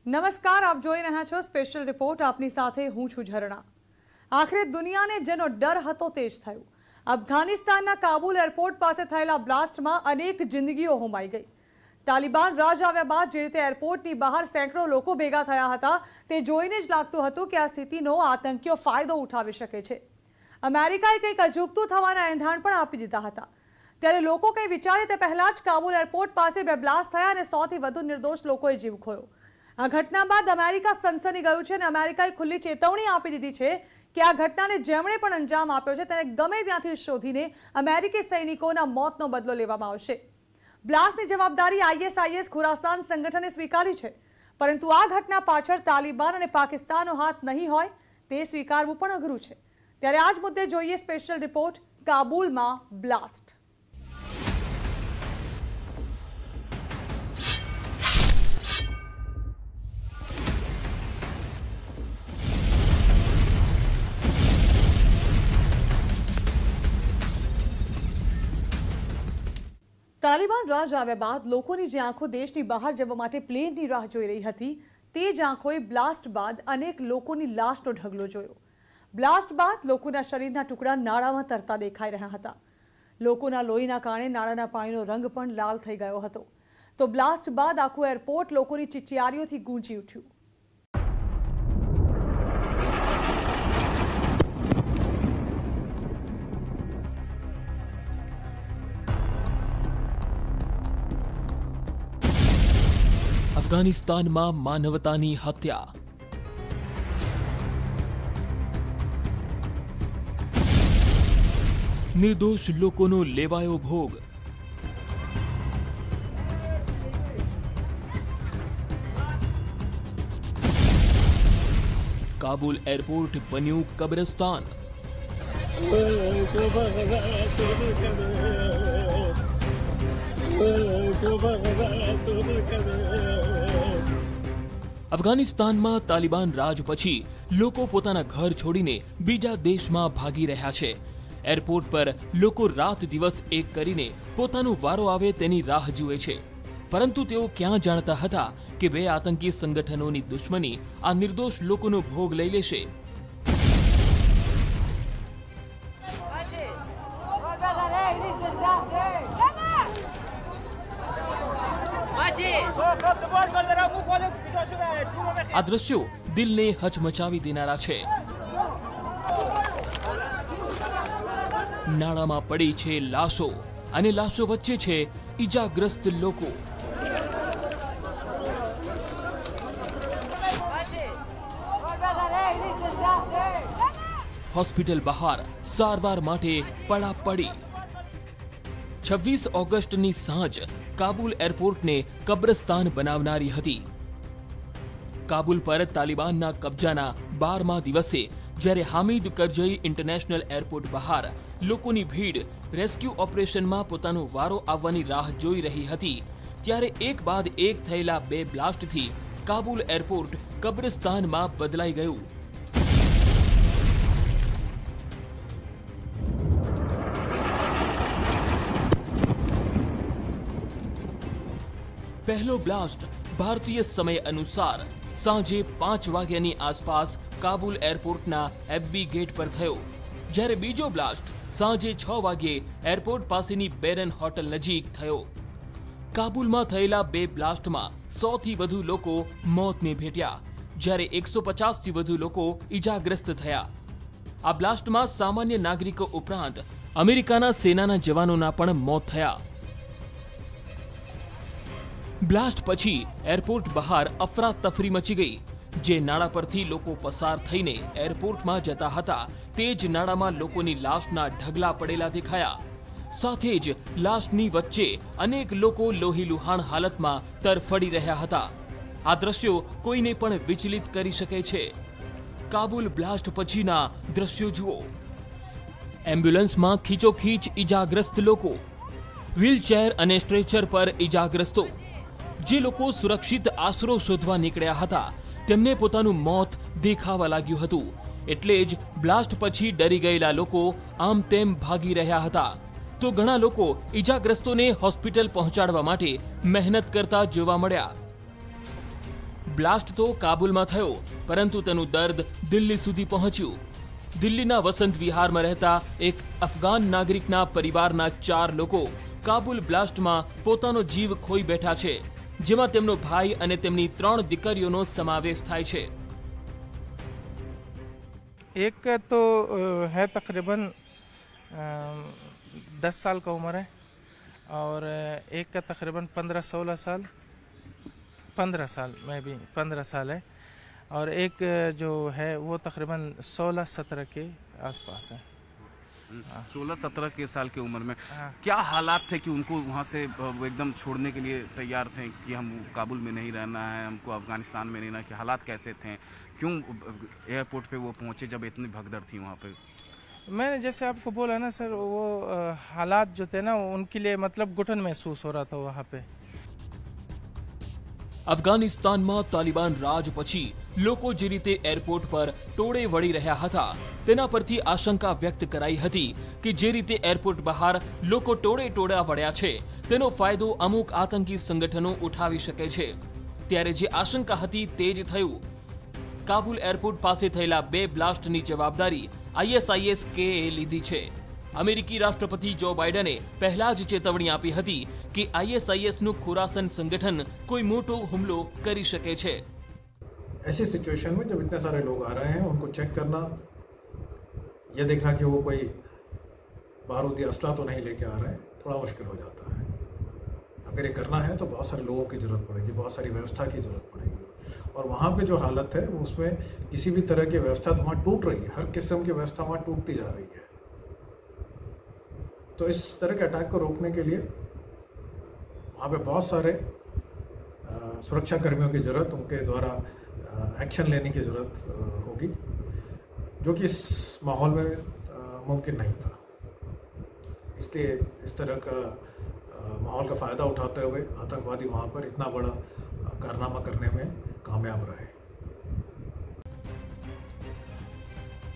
નમસ્કાર, આપ જોઈ રહ્યા છો સ્પેશિયલ રિપોર્ટ. આપની સાથે હું છું ઝરણા. આખરે દુનિયાને જેનો ડર હતો તે જ થયું. અફઘાનિસ્તાનના કાબુલ એરપોર્ટ પાસે થયેલા બ્લાસ્ટમાં અનેક જિંદગીઓ હોમાઈ ગઈ. તાલિબાન રાજ આવ્યા બાદ જે રીતે એરપોર્ટની બહાર સેંકડો લોકો ભેગા થયા હતા તે જોઈને જ લાગતું હતું કે આ સ્થિતિનો આતંકીઓ ફાયદો ઉઠાવી શકે છે. અમેરિકાએ કંઈક અજુગતું થવાના એંધાણ પણ આપી દીધા હતા. ત્યારે લોકો કંઈ વિચારે તે પહેલા જ કાબુલ એરપોર્ટ પાસે બે બ્લાસ્ટ થયા અને 100થી વધુ નિર્દોષ લોકોએ જીવ ખોયો. આ ઘટના બાદ અમેરિકા સનસની ગયું છે અને અમેરિકાએ ખુલ્લી ચેતવણી આપી દીધી છે કે આ ઘટનાને જેમણે પણ અંજામ આપ્યો છે તેને ગમે ત્યાંથી શોધીને અમેરિકી સૈનિકોના મોતનો બદલો લેવામાં આવશે. બ્લાસ્ટની જવાબદારી ISIS ખુરાસાન સંગઠને સ્વીકારી છે, પરંતુ આ ઘટના પાછળ તાલિબાન અને પાકિસ્તાનનો હાથ નહીં હોય તે સ્વીકારવું પણ અઘરું છે. ત્યારે આ જ મુદ્દે જોઈએ સ્પેશિયલ રિપોર્ટ. કાબુલમાં બ્લાસ્ટ. તાલિબાન રાજ આવ્યા બાદ લોકોની જે આંખો દેશની બહાર જવા માટે પ્લેનની રાહ જોઈ રહી હતી તે જ આંખોએ બ્લાસ્ટ બાદ અનેક લોકોની લાશનો ઢગલો જોયો. બ્લાસ્ટ બાદ લોકોના શરીરના ટુકડા નાળામાં તરતા દેખાઈ રહ્યા હતા. લોકોના લોહીના કારણે નાળાના પાણીનો રંગ પણ લાલ થઈ ગયો હતો. તો બ્લાસ્ટ બાદ આખું એરપોર્ટ લોકોની ચિચિયારીઓથી ગૂંજી ઉઠ્યું. અફઘાનિસ્તાનમાં માનવતાની હત્યા. નિર્દોષ લોકોનો લેવાયો ભોગ. કાબુલ એરપોર્ટ બન્યું કબ્રસ્તાન. અફઘાનિસ્તાનમાં તાલિબાન રાજ પછી લોકો પોતાના ઘર છોડીને બીજા દેશમાં ભાગી રહ્યા છે. એરપોર્ટ પર લોકો રાત દિવસ એક કરીને પોતાનો વારો આવે તેની રાહ જુએ છે. પરંતુ તેઓ ક્યાં જાણતા હતા કે બે આતંકી સંગઠનોની દુશ્મની આ નિર્દોષ લોકોનો ભોગ લઈ લેશે. આ દ્રશ્યો દિલને હચમચાવી દેનારા છે. નાળામાં પડી છે લાશો અને લાશો વચ્ચે છે ઈજાગ્રસ્ત લોકો. હોસ્પિટલ બહાર સારવાર માટે પડાપડી. 26 ઓગસ્ટની સાંજ કાબુલ એરપોર્ટને કબ્રસ્તાન બનાવનારી હતી. કાબુલ પર તાલિબાનના કબજાના 12મા દિવસે જ્યારે હામિદ કરજઈ ઇન્ટરનેશનલ એરપોર્ટ બહાર લોકોની ભીડ રેસ્ક્યુ ઓપરેશનમાં પોતાનો વારો આવવાની રાહ જોઈ રહી હતી ત્યારે એક બાદ એક થયેલા બે બ્લાસ્ટથી કાબુલ એરપોર્ટ કબ્રસ્તાનમાં બદલાઈ ગયું. પહેલો બ્લાસ્ટ ભારતીય સમય અનુસાર સાંજે 5 વાગ્યાની આસપાસ કાબુલ એરપોર્ટના એબ્બી ગેટ પર થયો, જ્યારે બીજો બ્લાસ્ટ સાંજે 6 વાગ્યે એરપોર્ટ પાસેની બેરન હોટલ નજીક થયો. કાબુલમાં થયેલા બે બ્લાસ્ટમાં 100થી વધુ લોકો મોતને ભેટ્યા, જ્યારે 150થી વધુ લોકો ઈજાગ્રસ્ત થયા. આ બ્લાસ્ટમાં સામાન્ય નાગરિકો ઉપરાંત અમેરિકાના સેનાના જવાનોના પણ મોત થયા. બ્લાસ્ટ પછી એરપોર્ટ બહાર અફરાતફરી મચી ગઈ. જે નાળા પરથી લોકો પસાર થઈને એરપોર્ટમાં જતા હતા તે જ નાળામાં લોકોની લાશના ઢગલા પડેલા દેખાયા. સાથે જ લાશની વચ્ચે અનેક લોકો લોહીલુહાણ હાલતમાં તરફડી રહ્યા હતા. આ દ્રશ્યો કોઈને પણ વિચલિત કરી શકે છે. કાબુલ બ્લાસ્ટ પછીના દ્રશ્યો જુઓ. એમ્બ્યુલન્સમાં ખીચોખીચ ઈજાગ્રસ્ત લોકો, વ્હીલચેર અને સ્ટ્રેચર પર ઈજાગ્રસ્તો. જે લોકો સુરક્ષિત આશરો શોધવા નીકળ્યા હતા તેમને પોતાનું મોત દેખાવા લાગ્યું હતું. એટલે જ બ્લાસ્ટ પછી ડરી ગયેલા લોકો આમ તેમ ભાગી રહ્યા હતા. તો ઘણા લોકો ઈજાગ્રસ્તોને હોસ્પિટલ પહોંચાડવા માટે મહેનત કરતા જોવા મળ્યા. બ્લાસ્ટ તો કાબુલમાં થયો, પરંતુ તેનું દર્દ દિલ્હી સુધી પહોંચ્યું. દિલ્હીના વસંત વિહારમાં રહેતા એક અફઘાન નાગરિકના પરિવારના 4 લોકો કાબુલ બ્લાસ્ટમાં પોતાનો જીવ ખોઈ બેઠા છે, જેમાં તેમનો ભાઈ અને તેમની 3 દીકરીઓનો સમાવેશ થાય છે. एक तो है तकरीबन 10 साल का उम्र है और एक का तकरीबन 15-16 साल 15 साल में भी 15 साल है और एक जो है वो तकरीबन 16-17 के आसपास है. 16-17 के साल की उम्र में क्या हालात थे कि उनको वहाँ से वो एकदम छोड़ने के लिए तैयार थे कि हम काबुल में नहीं रहना है, हमको अफगानिस्तान में नहीं रहना, कि हालात कैसे थे, क्यों एयरपोर्ट पे वो पहुँचे जब इतनी भगदड़ थी वहाँ पे? मैंने जैसे आपको बोला ना सर, वो हालात जो थे ना उनके लिए मतलब घुटन महसूस हो रहा था वहाँ पे. અફઘાનિસ્તાનમાં તાલિબાન રાજ પછી લોકો જે રીતે એરપોર્ટ પર ટોળે વળી રહ્યા હતા, તેના પરથી આશંકા વ્યક્ત કરાઈ હતી કે જે રીતે એરપોર્ટ બહાર લોકો ટોળે ટોળા વળ્યા છે, તેનો ફાયદો અમુક આતંકી સંગઠનો ઉઠાવી શકે છે. ત્યારે જે આશંકા હતી તે જ થયું. કાબુલ એરપોર્ટ પાસે થયેલા 2 બ્લાસ્ટની જવાબદારી ISIS-K એ લીધી છે. અમેરિકી રાષ્ટ્રપતિ જો બાઇડને પહેલા જ ચેતવણી આપી હતી કે ISIS-નું ખુરાસન સંગઠન કોઈ મોટો હુમલો કરી શકે છે. ऐसी सिचुएशन में जब इतने सारे लोग आ रहे हैं, उनको चेक करना, ये देखना कि वो कोई बारूदी असला तो नहीं लेके आ रहे हैं, थोड़ा मुश्किल हो जाता है. अगर ये करना है तो बहुत सारे लोगों की ज़रूरत पड़ेगी, बहुत सारी व्यवस्था की ज़रूरत पड़ेगी. और वहाँ पे जो हालत है उसमें किसी भी तरह की व्यवस्था तो वहाँ टूट रही है, हर किस्म की व्यवस्था वहाँ टूटती जा रही है. तो इस तरह के अटैक को रोकने के लिए वहाँ पे बहुत सारे सुरक्षा कर्मियों की ज़रूरत, उनके द्वारा एक्शन लेने की ज़रूरत होगी, जो कि इस माहौल में मुमकिन नहीं था. इसलिए इस तरह का माहौल का फ़ायदा उठाते हुए आतंकवादी वहाँ पर इतना बड़ा कारनामा करने में कामयाब रहे.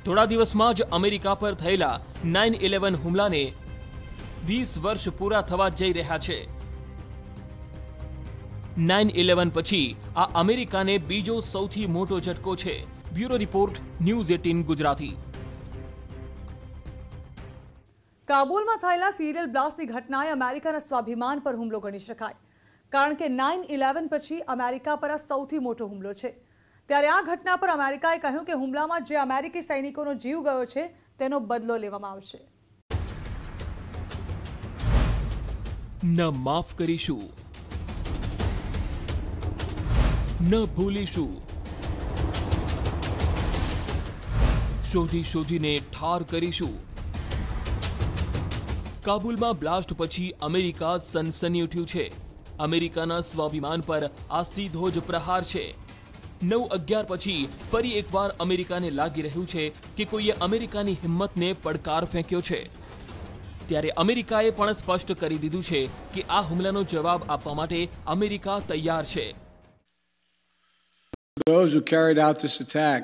થોડા દિવસમાં જ અમેરિકા પર થયેલા 9/11 હુમલાને 20 વર્ષ પૂરા થવા જઈ રહ્યા છે. 9/11 પછી આ અમેરિકાને બીજો સૌથી મોટો ઝટકો છે. Bureau report, news 18 Gujarati. કાબુલમાં થયેલા સિરિયલ બ્લાસ્ટની ઘટનાએ અમેરિકાના સ્વાભિમાન પર હુમલો ગણી શકાય, કારણ કે 9/11 પછી અમેરિકા પર આ સૌથી મોટો હુમલો છે. ત્યારે આ ઘટના પર અમેરિકાએ કહ્યું કે હુમલામાં જે અમેરિકી સૈનિકોનો જીવ ગયો છે તેનો બદલો લેવામાં આવશે. ન માફ કરીશું, ન ભૂલીશું, શોધી શોધીને ઠાર કરીશું. કાબુલમાં બ્લાસ્ટ પછી અમેરિકા સનસની ઉઠ્યું છે. અમેરિકાના સ્વાભિમાન પર આસ્થિધોજ પ્રહાર છે. 9/11 પછી ફરી એકવાર અમેરિકાને લાગી રહ્યું છે કે કોઈએ અમેરિકાની હિંમતને પડકાર ફેંક્યો છે. ત્યારે અમેરિકાએ પણ સ્પષ્ટ કરી દીધું છે કે આ હુમલાનો જવાબ આપવા માટે અમેરિકા તૈયાર છે. Those who carried out this attack,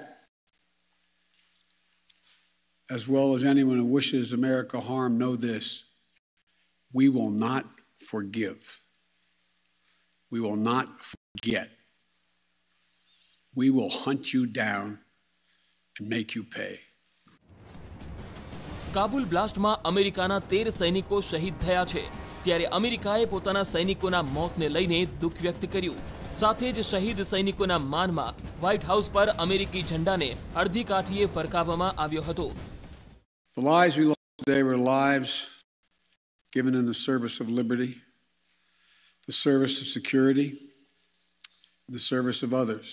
as well as anyone who wishes America harm, know this: we will not forgive. We will not forget. We will hunt you down and make you pay. Kabul બ્લાસ્ટમાં અમેરિકાના 13 સૈનિકો શહીદ થયા છે. ત્યારે અમેરિકાએ પોતાના સૈનિકોના મોતને લઈને દુઃખ વ્યક્ત કર્યું. સાથે જ શહીદ સૈનિકોના માનમાં વ્હાઇટ હાઉસ પર અમેરિકી ઝંડાને અડધી કાઠીએ ફરકાવવામાં આવ્યો હતો. The lives we lost today were lives given in the service of liberty, the service of security, the service of others,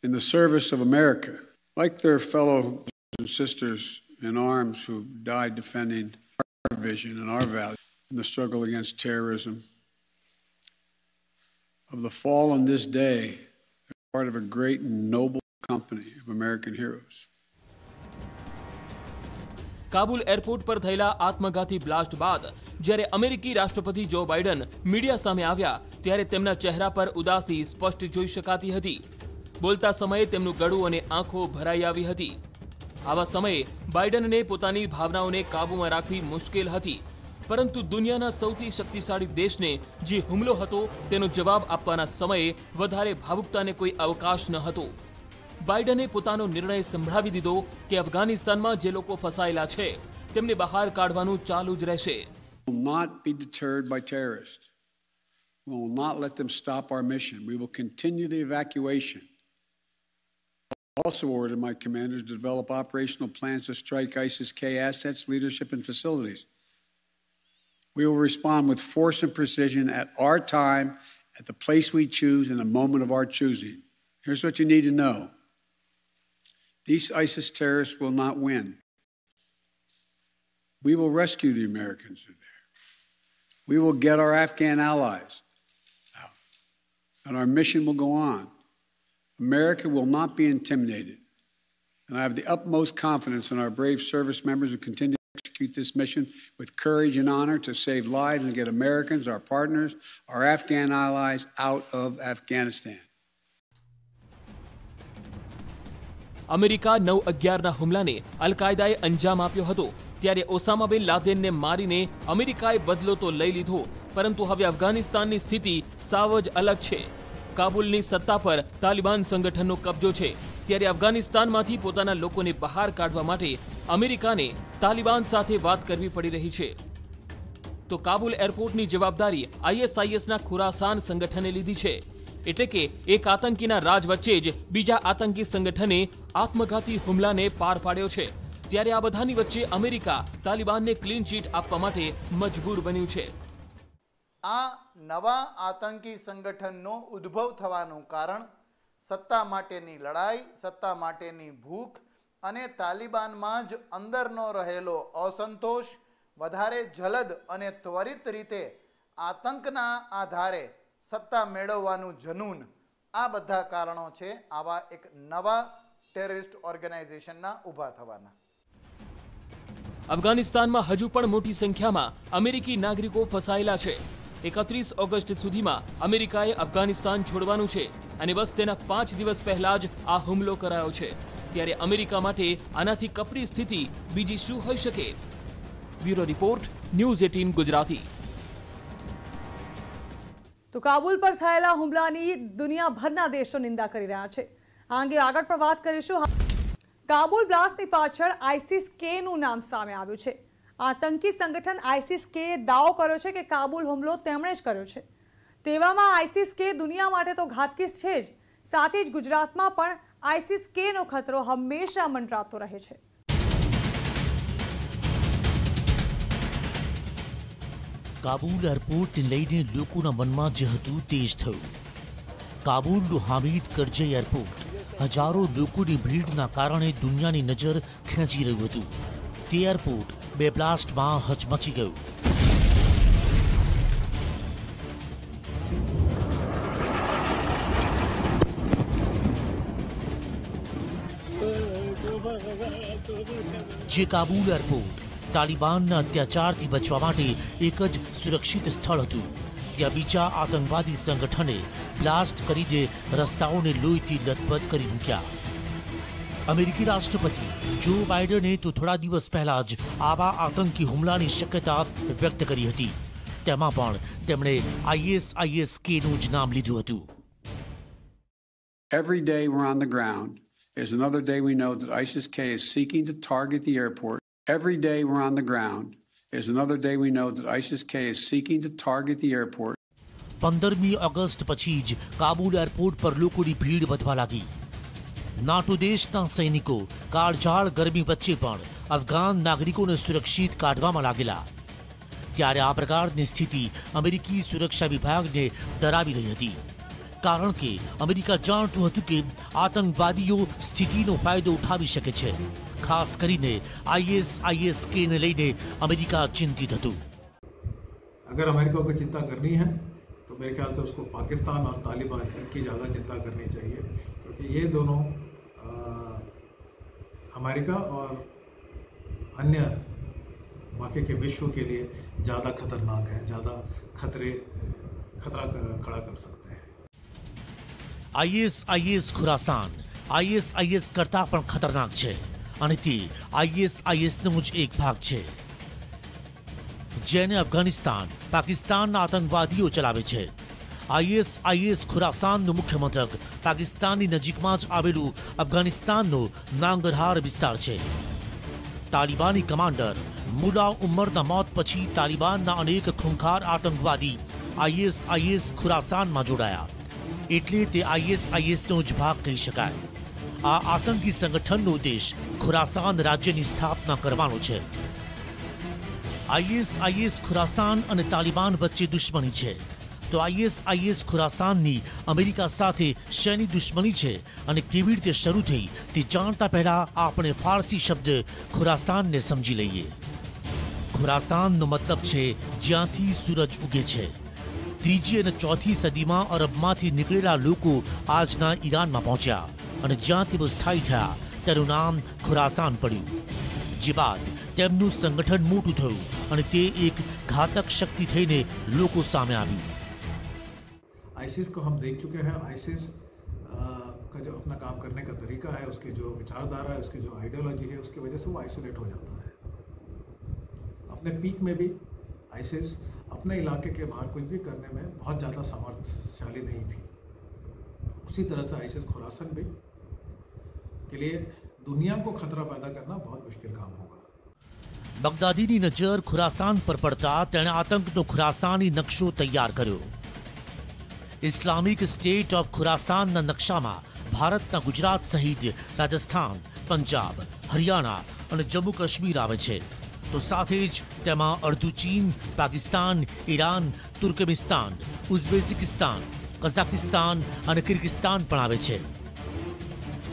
in the service of America, like their fellow brothers and sisters in arms who died defending our vision and our values in the struggle against terrorism. Of the fall on this day, they're part of a great and noble company of American heroes. Kabul airport પર થયેલા આત્મઘાતી blast બાદ જ્યારે અમેરિકી રાષ્ટ્રપતિ જો Biden media સામે આવ્યા ત્યારે તેમના ચહેરા પર ઉદાસી સ્પષ્ટ જોઈ શકાતી હતી. બોલતા સમયે તેમનું ગળું અને આંખો ભરાઈ આવી હતી. આવા સમયે બાઇડનને પોતાની ભાવનાઓને કાબૂમાં રાખવી મુશ્કેલ હતી. પરંતુ દુનિયાના સૌથી શક્તિશાળી દેશને જે હુમલો હતો તેનો જવાબ આપવાના સમયે વધારે ભાવુકતાને કોઈ અવકાશ ન હતો. બાઇડને પોતાનો નિર્ણય સંભળાવી દીધો કે અફઘાનિસ્તાનમાં જે લોકો ફસાયેલા છે તેમને બહાર કાઢવાનું ચાલુ જ રહેશે. We will not be deterred by terrorists. We will not let them stop our mission. We will continue the evacuation. I also ordered my commanders to develop operational plans to strike ISIS-K assets, leadership, and facilities. We will respond with force and precision at our time, at the place we choose, in a moment of our choosing. Here's what you need to know. These ISIS terrorists will not win. We will rescue the Americans who are there. We will get our Afghan allies out, and our mission will go on. America will not be intimidated, and I have the utmost confidence in our brave service members who continue to execute this mission with courage and honor to save lives and get Americans, our partners, our Afghan allies out of Afghanistan. America 9/11ના હુમલાને અલ-કાયદાએ અંજામ આપ્યો હતો, ત્યારે Osama બિન લાદેનને મારીને અમેરિકાએ બદલો તો લઈ લીધો, પરંતુ હવે અફઘાનિસ્તાનની સ્થિતિ સાવ જ અલગ છે. કાબુલની સત્તા પર તાલિબાન સંગઠનનો કબજો છે, ત્યારે અફઘાનિસ્તાનમાંથી પોતાના લોકોને બહાર કાઢવા માટે અમેરિકાને તાલિબાન સાથે વાત કરવી પડી રહી છે. તો કાબુલ એરપોર્ટની જવાબદારી ISISના ખુરાસાન સંગઠને લીધી છે. એટલે કે એક આતંકીના રાજ વચ્ચે જ બીજા આતંકી સંગઠને આત્મઘાતી હુમલાને પાર પાડ્યો છે. ત્યારે આ બધાની વચ્ચે અમેરિકા તાલિબાનને ક્લીન ચીટ આપવા માટે મજબૂર બન્યું છે. આ નવા આતંકી સંગઠનનો ઉદ્ભવ થવાનું કારણ સત્તા માટેની લડાઈ, સત્તા માટેની ભૂખ અને તાલિબાનમાં જ અંદરનો રહેલો અસંતોષ, વધારે જલદ અને ત્વરિત રીતે આતંકના આધારે સત્તા મેળવવાનું જનૂન, આ બધા કારણો છે આવા એક નવા ટેરરિસ્ટ ઓર્ગેનાઇઝેશનના ઊભા થવાના. અફઘાનિસ્તાનમાં હજુ પણ મોટી સંખ્યામાં અમેરિકી નાગરિકો ફસાયેલા છે. 31 ઓગસ્ટ સુધીમાં અમેરિકાએ અફઘાનિસ્તાન છોડવાનું છે અને બસ તેના 5 દિવસ પહેલા જ આ હુમલો કરાયો છે. ત્યારે અમેરિકા માટે આનાથી કપરી સ્થિતિ બીજી શું હોઈ શકે? Bureau report, news 18 Gujarati. તો કાબુલ પર થયેલા હુમલાની દુનિયાભરના દેશો નિંદા કરી રહ્યા છે. આ અંગે આગળ પણ વાત કરીશું. કાબુલ બ્લાસ્ટની પાછળ ISIS-K નું નામ સામે આવ્યું છે. આતંકી સંગઠન ISIS-K દાવો કર્યો છે કે કાબુલ હુમલો તેમણે જ કર્યો છે. તેવામાં ISIS-K દુનિયા માટે તો ઘાતકી છે જ, સાથે જ ગુજરાતમાં પણ ISIS-K નો ખતરો હંમેશા મંડરાતો રહે છે. કાબુલ એરપોર્ટને લઈને લોકોના મનમાં જે હતું તે જ થયું. કાબુલનું હામિદ કરઝઈ એરપોર્ટ હજારો લોકોની ભીડના કારણે દુનિયાની નજર ખેંચી રહ્યું હતું. તે એરપોર્ટ બે બ્લાસ્ટમાં હચમચી ગયું. જે કાબુલ એરપોર્ટ તાલિબાનના અત્યાચારથી બચવા માટે એક જ સુરક્ષિત સ્થળ હતું, ત્યાં બીજા આતંકવાદી સંગઠને બ્લાસ્ટ કરીને રસ્તાઓને લોહીથી લથપથ કરી મૂક્યા. અમેરિકી રાષ્ટ્રપતિ જો બાઇડને તો થોડા દિવસ પહેલા જ આવા આતંકી હુમલાની શક્યતા વ્યક્ત કરી હતી. તેમાં પણ તેમણે ISIS-K નું જ નામ લીધું હતું. Every day we're on the ground is another day we know that ISIS-K is seeking to target the airport. Every day we're on the ground is another day we know that ISIS-K is seeking to target the airport. 15મી August પછી જ Kabul airport પર લોકોની ભીડ વધવા લાગી. NATO દેશના સૈનિકો કાળઝાળ ગરમી વચ્ચે પણ અફઘાન નાગરિકોને સુરક્ષિત કાઢવામાં લાગેલા. ત્યારે આ પ્રકારની સ્થિતિ અમેરિકી સુરક્ષા વિભાગને ડરાવી રહી હતી, કારણ કે અમેરિકા જાણતું હતું કે આતંકવાદીઓ સ્થિતિનો ફાયદો ઉઠાવી શકે છે. ખાસ કરીને ISIS-K ने લઈને અમેરિકા ચિંતિત હતું. अगर अमेरिका को चिंता करनी है तो मेरे ख्याल से उसको पाकिस्तान और तालिबान इनकी ज़्यादा चिंता करनी चाहिए, क्योंकि ये दोनों अमेरिका और अन्य बाकी के विश्व के लिए ज़्यादा खतरनाक है, ज़्यादा खतरा खड़ा कर सकते हैं. ISIS ખુરાસાન ISIS કરતાં પણ ખતરનાક છે અને તે ISISનો જ એક ભાગ છે. જેને અફઘાનિસ્તાન પાકિસ્તાનના આતંકવાદીઓ ચલાવે છે। ISIS ખુરાસાનનું મુખ્ય મથક પાકિસ્તાનની નજીકમાં જ આવેલું અફઘાનિસ્તાનનો નાંગરહાર વિસ્તાર છે। તાલિબાની કમાન્ડર મુલા ઉમરના મોત પછી તાલિબાનના અનેક ખૂંખાર આતંકવાદી ISIS ખુરાસાનમાં જોડાયા, એટલે તે ISISનો જ ભાગ કહી શકાય। આ આતંકી સંગઠનનો ઉદ્દેશ ખુરાસાન રાજ્યની સ્થાપના કરવાનો છે। ISIS ખુરાસાન અને તાલિબાન વચ્ચે દુશ્મની છે, તો ISIS ખુરાસાનની અમેરિકા સાથે શેની દુશ્મની છે અને કેવી રીતે શરૂ થઈ તે જાણતા પહેલા આપણે ફારસી શબ્દ ખુરાસાનને સમજી લઈએ। ખુરાસાનનો મતલબ છે જ્યાંથી સૂરજ ઉગે છે। ત્રીજી અને ચોથી સદીમાં અરબમાંથી નીકળેલા લોકો આજના ઈરાનમાં પહોંચ્યા અને જ્યાં તેઓ સ્થાયી થયા તેનું નામ ખુરાસાન પડ્યું, જે બાદ તેમનું સંગઠન મોટું થયું અને તે એક ઘાતક શક્તિ થઈને લોકો સામે આવ્યું। आईसिस को हम देख चुके हैं। आईसिस का जो अपना काम करने का तरीका है, उसकी जो विचारधारा है, उसकी जो आइडियोलॉजी है, उसकी वजह से वो आइसोलेट हो जाता है। अपने पीक में भी आईसिस अपने इलाके के बाहर कुछ भी करने में बहुत ज़्यादा सामर्थ्यशाली नहीं थी। उसी तरह से आईसिस खुरासान भी के लिए दुनिया को खतरा पैदा करना बहुत मुश्किल काम होगा। બગદાદીની નજર ખુરાસાન પર પડતા તેણે આતંકનો ખુરાસાની નકશો તૈયાર કર્યો। ઇસ્લામિક સ્ટેટ ઓફ ખુરાસાનના નકશામાં ભારતના ગુજરાત સહિત રાજસ્થાન, પંજાબ, હરિયાણા અને જમ્મુ કાશ્મીર આવે છે, તો સાથે જ તેમાં અડધું ચીન, Pakistan, Iran, Turkmenistan, Uzbekistan, Kazakhstan અને કિર્ગિસ્તાન પણ આવે છે।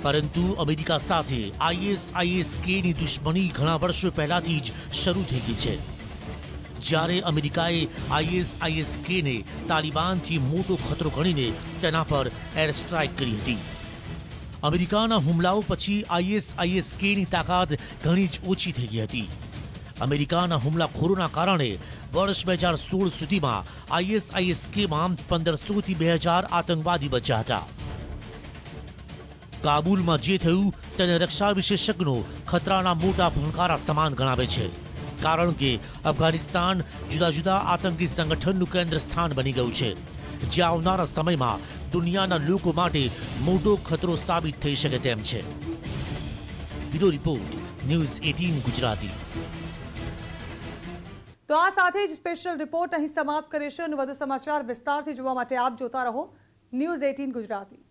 પરંતુ અમેરિકા સાથે ISISKની દુશ્મની ઘણા વર્ષો પહેલાથી જ શરૂ થઈ ગઈ છે। જ્યારે અમેરિકાએ ISISKને તાલિબાનથી મોટો ખતરો ગણીને તેના પર એર સ્ટ્રાઇક કરી હતી। અમેરિકાના હુમલાઓ પછી ISISKની તાકાત ઘણી જ ઓછી થઈ ગઈ હતી। અમેરિકાના હુમલાખોરોના કારણે વર્ષ 2016 સુધીમાં ISISKમાં 1500થી 2000 આતંકવાદી બચ્યા હતા। કાબુલમાં જે થયું તેને રક્ષા વિશેષજ્ઞો ખતરાના મોટા ભણકારા સમાન ગણાવે છે, કારણ કે અફઘાનિસ્તાન જુદા જુદા આતંકી સંગઠનનું કેન્દ્ર સ્થાન બની ગયું છે, જે આવનારા સમયમાં દુનિયાના લોકો માટે મોટો ખતરો સાબિત થઈ શકે તેમ છે। Bureau report, news 18 Gujarati. તો આ સાથે જ સ્પેશિયલ રિપોર્ટ અહીં સમાપ્ત કરીશું અને વધુ સમાચાર વિસ્તારથી જોવા માટે આપ જોતા રહો ન્યૂઝ 18 ગુજરાતી।